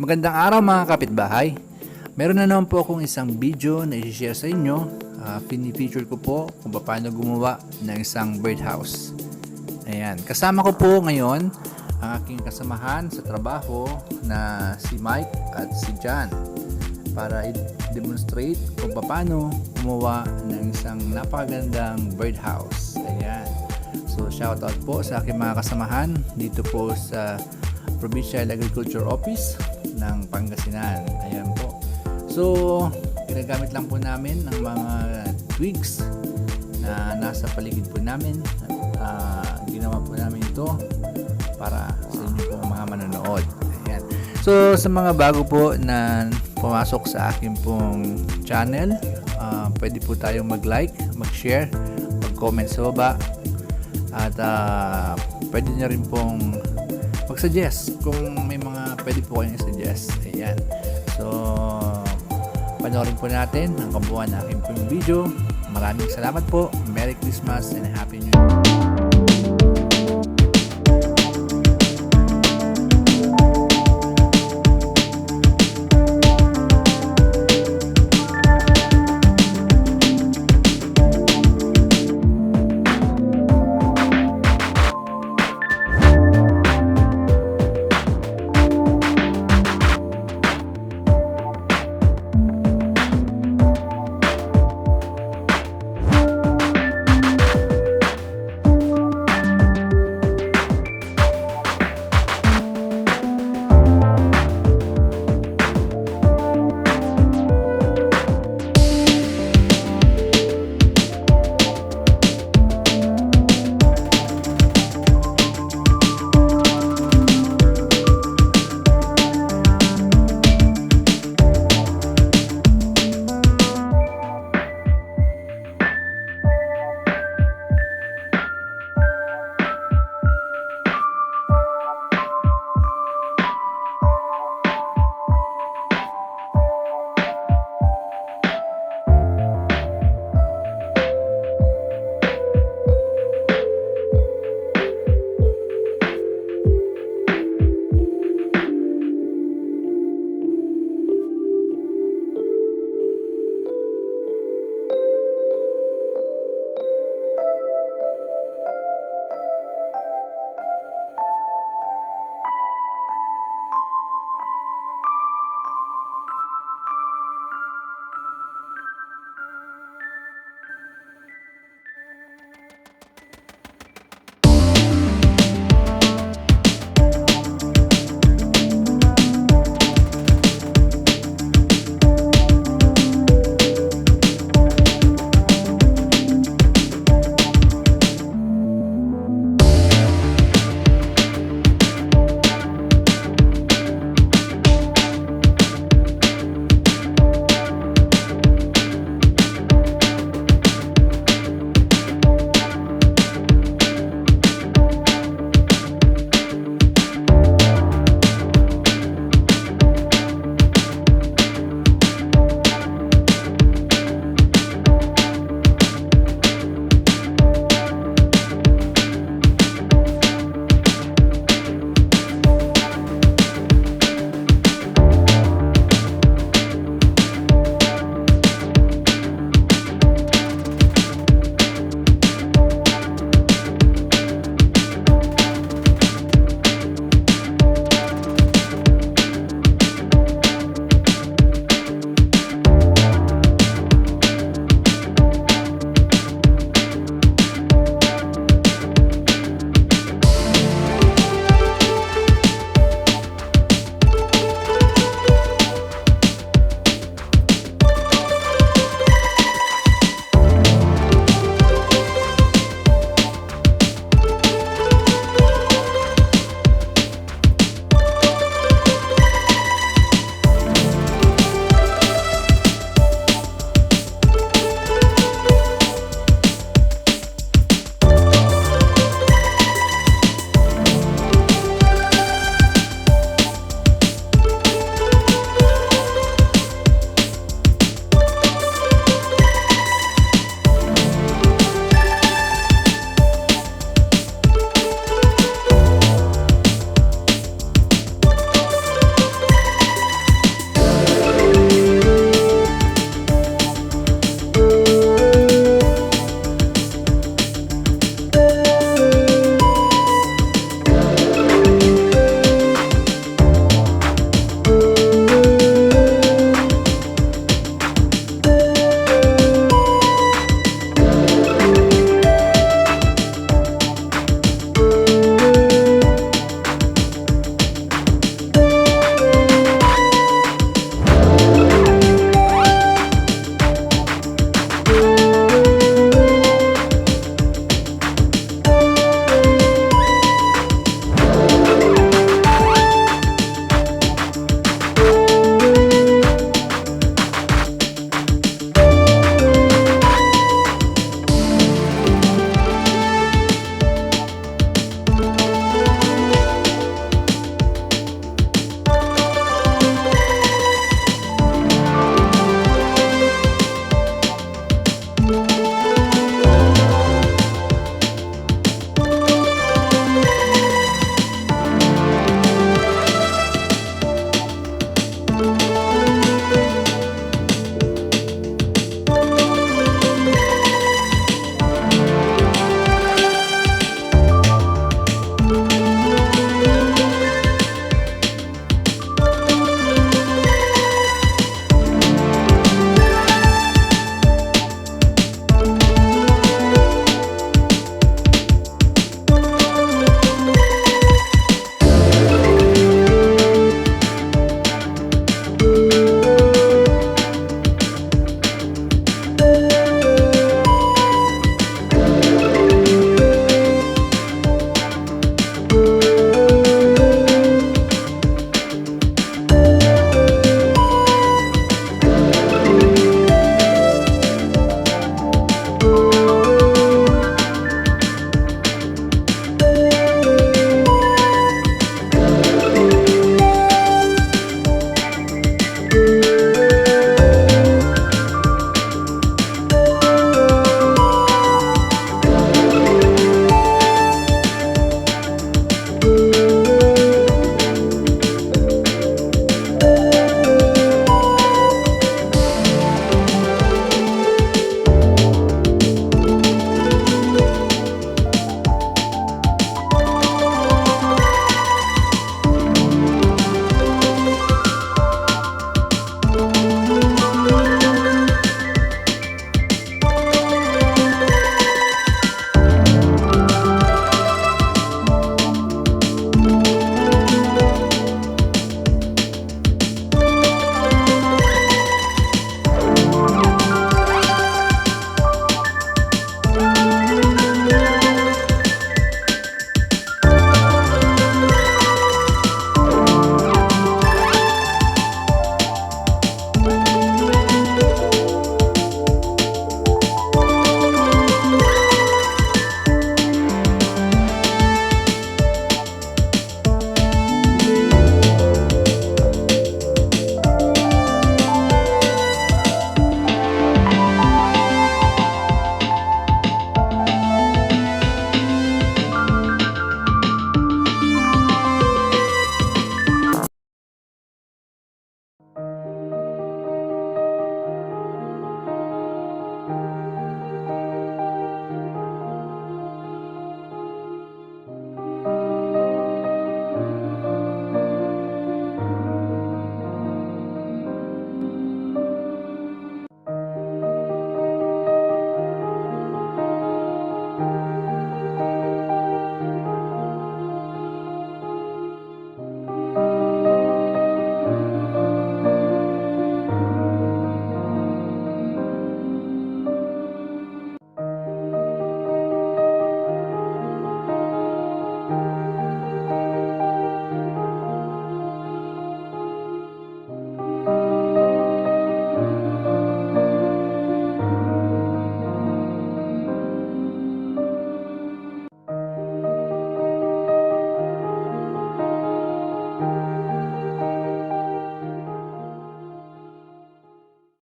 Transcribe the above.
Magandang araw mga kapitbahay. Meron na naman po akong isang video na i-share sa inyo. Fini-feature ko po kung paano gumawa ng isang birdhouse. Ayan. Kasama ko po ngayon ang aking kasamahan sa trabaho na si Mike at si John para i-demonstrate kung paano gumawa ng isang napakagandang birdhouse. Ayan. So shoutout po sa aking mga kasamahan dito po sa Provincial Agriculture Office ng Pangasinan. Ayan po. So, ginagamit lang po namin ang mga twigs na nasa paligid po namin. Ginawa po namin ito para sa inyo po mga manonood. Ayan. So, sa mga bago po na pumasok sa akin pong channel, pwede po tayong mag-like, mag-share, mag-comment sa baba. At pwede nyo rin pong mag-suggest kung may mga pwede po kayong i-suggest. Ayan. So, panoorin po natin ang kabuuan ng aking pong video. Maraming salamat po. Merry Christmas and Happy New Year.